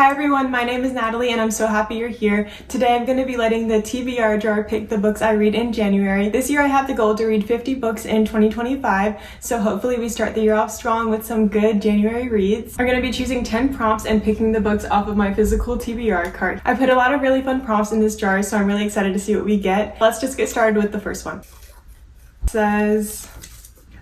Hi everyone, my name is Natalie and I'm so happy you're here. Today I'm going to be letting the TBR jar pick the books I read in January. This year I have the goal to read 50 books in 2025, so hopefully we start the year off strong with some good January reads. I'm going to be choosing 10 prompts and picking the books off of my physical TBR card. I put a lot of really fun prompts in this jar, so I'm really excited to see what we get. Let's just get started with the first one. It says,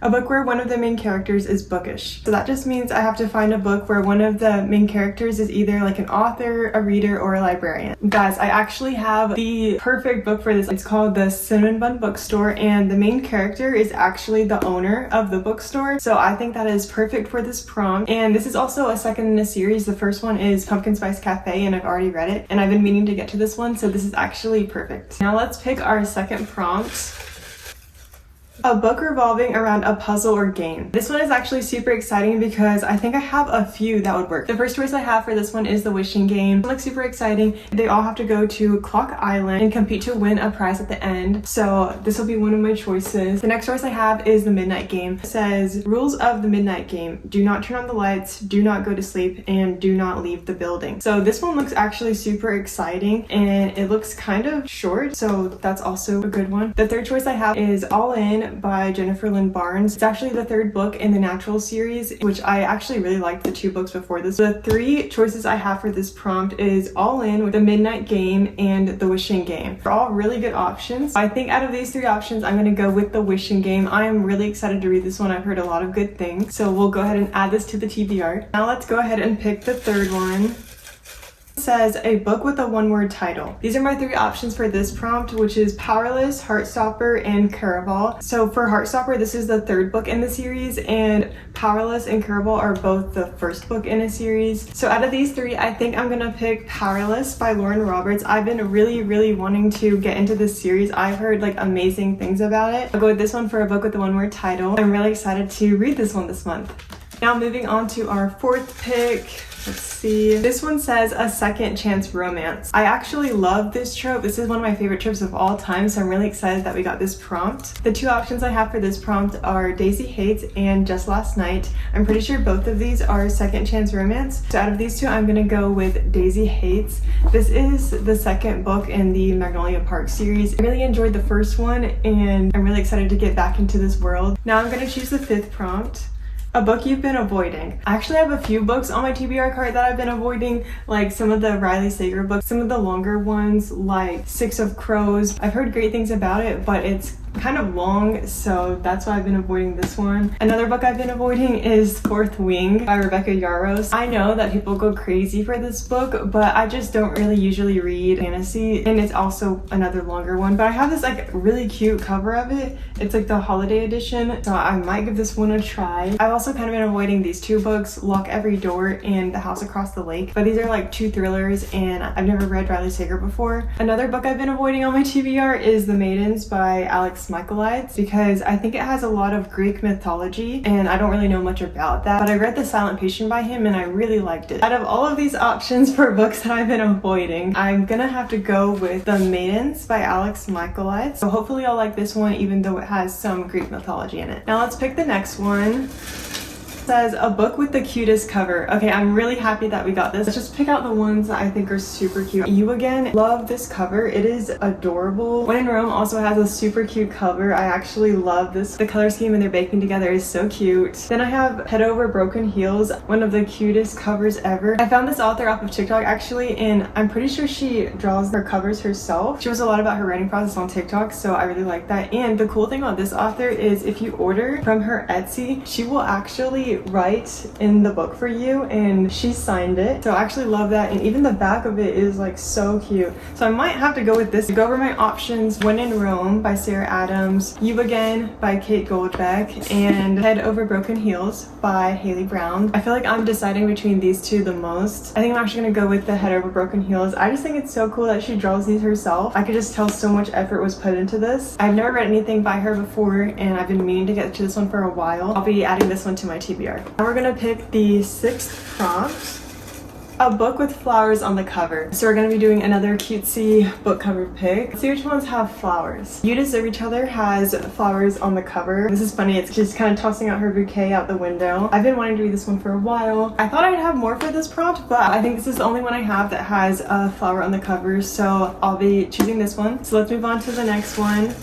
a book where one of the main characters is bookish. So that just means I have to find a book where one of the main characters is either like an author, a reader, or a librarian. Guys, I actually have the perfect book for this. It's called The Cinnamon Bun Bookstore, and the main character is actually the owner of the bookstore. So I think that is perfect for this prompt. And this is also a second in a series. The first one is Pumpkin Spice Cafe, and I've already read it. And I've been meaning to get to this one, so this is actually perfect. Now let's pick our second prompt. A book revolving around a puzzle or game. This one is actually super exciting because I think I have a few that would work. The first choice I have for this one is The Wishing Game. It looks super exciting. They all have to go to Clock Island and compete to win a prize at the end. So this will be one of my choices. The next choice I have is The Midnight Game. It says, rules of the Midnight Game. Do not turn on the lights, do not go to sleep, and do not leave the building. So this one looks actually super exciting and it looks kind of short, so that's also a good one. The third choice I have is All In by Jennifer Lynn Barnes. It's actually the third book in the Natural series, which I actually really liked the two books before this. The three choices I have for this prompt is All In, with The Midnight Game, and The Wishing Game. They're all really good options. I think out of these three options, I'm gonna go with The Wishing Game. I am really excited to read this one. I've heard a lot of good things. So we'll go ahead and add this to the TBR. Now let's go ahead and pick the third one. Says a book with a one-word title. These are my three options for this prompt, which is Powerless, Heartstopper, and Caraval. So for Heartstopper, this is the third book in the series, and Powerless and Caraval are both the first book in a series. So out of these three, I think I'm gonna pick Powerless by Lauren Roberts. I've been really wanting to get into this series. I've heard like amazing things about it. I'll go with this one for a book with a one-word title. I'm really excited to read this one this month. Now moving on to our fourth pick. Let's see. This one says A Second Chance Romance. I actually love this trope. This is one of my favorite tropes of all time, so I'm really excited that we got this prompt. The two options I have for this prompt are Daisy Hates and Just Last Night. I'm pretty sure both of these are second chance romance. So out of these two, I'm gonna go with Daisy Hates. This is the second book in the Magnolia Park series. I really enjoyed the first one, and I'm really excited to get back into this world. Now I'm gonna choose the fifth prompt. A book you've been avoiding. I actually have a few books on my TBR card that I've been avoiding, like some of the Riley Sager books, some of the longer ones like Six of Crows. I've heard great things about it, but it's kind of long, so that's why I've been avoiding this one. Another book I've been avoiding is Fourth Wing by Rebecca Yarros. I know that people go crazy for this book, but I just don't really usually read fantasy, and it's also another longer one, but I have this like really cute cover of it. It's like the holiday edition, so I might give this one a try. I've also kind of been avoiding these two books, Lock Every Door and The House Across the Lake, but these are like two thrillers, and I've never read Riley Sager before. Another book I've been avoiding on my TBR is The Maidens by Alex Michaelides, because I think it has a lot of Greek mythology and I don't really know much about that, but I read The Silent Patient by him and I really liked it. Out of all of these options for books that I've been avoiding, I'm gonna have to go with The Maidens by Alex Michaelides. So hopefully I'll like this one, even though it has some Greek mythology in it. Now let's pick the next one. Says a book with the cutest cover. Okay, I'm really happy that we got this. Let's just pick out the ones that I think are super cute. You Again, love this cover. It is adorable. When in Rome also has a super cute cover. I actually love this. The color scheme and they're baking together is so cute. Then I have Head Over Broken Heels, one of the cutest covers ever. I found this author off of TikTok actually, and I'm pretty sure she draws her covers herself. She was a lot about her writing process on TikTok, so I really like that. And the cool thing about this author is if you order from her Etsy, she will actually write in the book for you, and she signed it, so I actually love that. And even the back of it is like so cute, so I might have to go with this. To go over my options: When in Rome by Sarah Adams, You Again by Kate Goldbeck, and Head Over Broken Heels by Haley Brown. I feel like I'm deciding between these two the most. I think I'm actually gonna go with the Head Over Broken Heels. I just think it's so cool that she draws these herself. I could just tell so much effort was put into this. I've never read anything by her before, and I've been meaning to get to this one for a while. I'll be adding this one to my TBR. Now we're gonna pick the sixth prompt. a book with flowers on the cover. So we're gonna be doing another cutesy book cover pick. Let's see which ones have flowers. You Deserve Each Other has flowers on the cover. This is funny, it's just kind of tossing out her bouquet out the window. I've been wanting to read this one for a while. I thought I'd have more for this prompt, but I think this is the only one I have that has a flower on the cover, so I'll be choosing this one. So let's move on to the next one.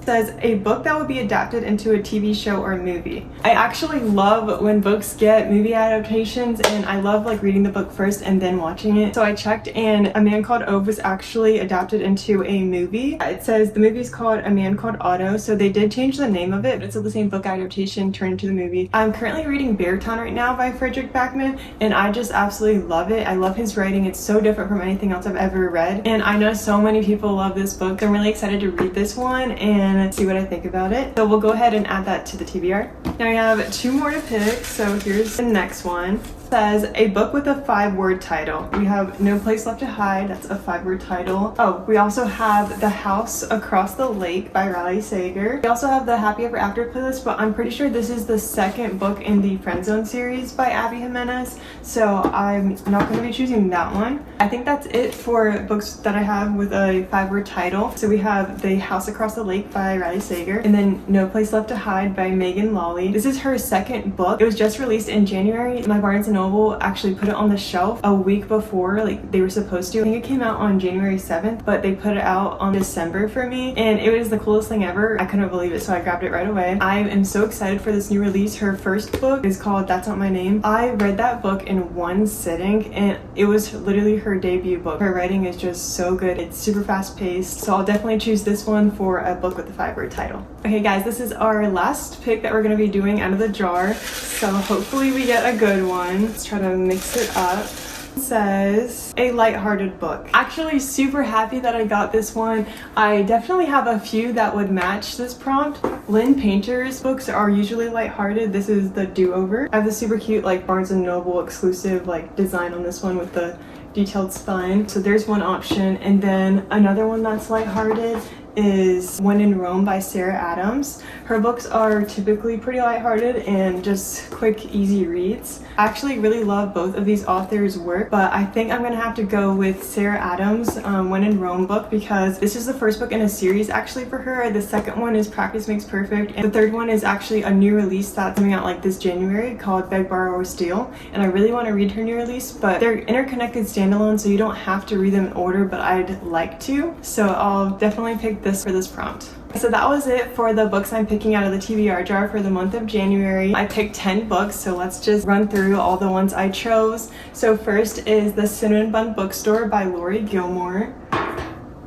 Says a book that would be adapted into a TV show or movie. I actually love when books get movie adaptations, and I love like reading the book first and then watching it. So I checked, and A Man Called Ove was actually adapted into a movie. It says the movie is called A Man Called Otto, so they did change the name of it, but it's still the same book adaptation turned into the movie. I'm currently reading Beartown right now by Frederick Backman, and I just absolutely love it. I love his writing. It's so different from anything else I've ever read, and I know so many people love this book. I'm really excited to read this one and see what I think about it. So we'll go ahead and add that to the TBR. Now we have 2 more to pick, so here's the next one. It says a book with a 5-word title. We have No Place Left to Hide, that's a 5-word title. Oh, we also have The House Across the Lake by Riley Sager. We also have the Happy Ever After playlist, but I'm pretty sure this is the second book in the Friend Zone series by Abby Jimenez, so I'm not going to be choosing that one. I think that's it for books that I have with a 5-word title. So we have The House Across the Lake by Riley Sager, and then No Place Left to Hide by Megan Lawley. This is her second book. It was just released in January. My Barnes & Noble actually put it on the shelf a week before, like they were supposed to. I think it came out on January 7th, but they put it out on December for me, and it was the coolest thing ever. I couldn't believe it, so I grabbed it right away. I am so excited for this new release. Her first book is called That's Not My Name. I read that book in one sitting, and it was literally her debut book. Her writing is just so good. It's super fast paced, so I'll definitely choose this one for a book with a 5-word title. Okay guys, this is our last pick that we're going to be doing out of the jar, so hopefully we get a good one. Let's try to mix it up. It says a lighthearted book. Actually super happy that I got this one. I definitely have a few that would match this prompt. Lynn Painter's books are usually lighthearted. This is the Do-Over. I have the super cute like Barnes & Noble exclusive like design on this one with the detailed spine. So there's one option, and then another one that's lighthearted is When in Rome by Sarah Adams. Her books are typically pretty lighthearted and just quick, easy reads. I actually really love both of these authors' work, but I think I'm gonna have to go with Sarah Adams' When in Rome book, because this is the first book in a series actually for her. The second one is Practice Makes Perfect, and the third one is actually a new release that's coming out like this January called Beg, Borrow, or Steal, and I really want to read her new release, but they're interconnected standalone, so you don't have to read them in order, but I'd like to, so I'll definitely pick this for this prompt. So that was it for the books I'm picking out of the TBR jar for the month of January. I picked 10 books, so let's just run through all the ones I chose. So first is The Cinnamon Bun Bookstore by Lori Gilmore,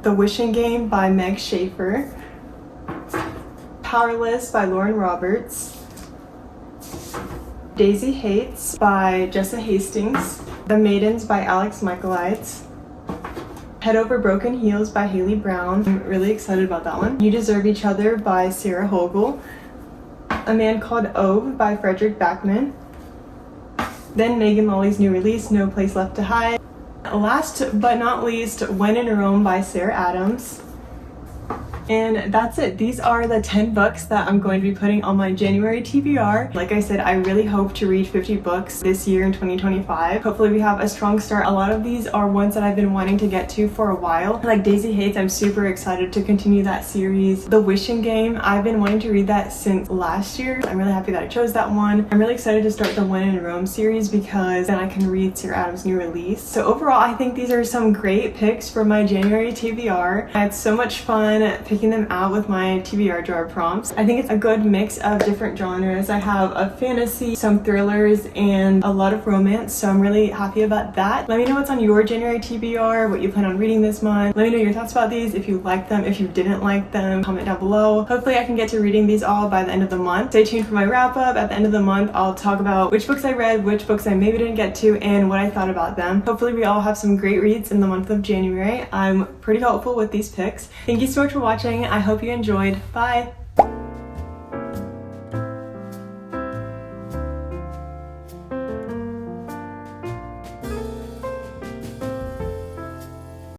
The Wishing Game by Meg Schaefer, Powerless by Lauren Roberts, Daisy Hates by Jessa Hastings, The Maidens by Alex Michaelides, Head Over Broken Heels by Haley Brown. I'm really excited about that one. You Deserve Each Other by Sarah Hogel, A Man Called Ove by Frederick Backman, then Megan Lawley's new release, No Place Left to Hide. Last but not least, When in Rome by Sarah Adams. And that's it. These are the 10 books that I'm going to be putting on my January TBR. Like I said, I really hope to read 50 books this year in 2025. Hopefully we have a strong start. A lot of these are ones that I've been wanting to get to for a while. Like Daisy Hates, I'm super excited to continue that series. The Wishing Game, I've been wanting to read that since last year. I'm really happy that I chose that one. I'm really excited to start the When in Rome series because then I can read Sarah Adams' new release. So overall, I think these are some great picks for my January TBR. I had so much fun picking them out with my TBR jar prompts. I think it's a good mix of different genres. I have a fantasy, some thrillers, and a lot of romance, so I'm really happy about that. Let me know what's on your January TBR, what you plan on reading this month. Let me know your thoughts about these, if you liked them, if you didn't like them, comment down below. Hopefully I can get to reading these all by the end of the month. Stay tuned for my wrap up. At the end of the month, I'll talk about which books I read, which books I maybe didn't get to, and what I thought about them. Hopefully we all have some great reads in the month of January. I'm pretty hopeful with these picks. Thank you so much for watching. I hope you enjoyed. Bye!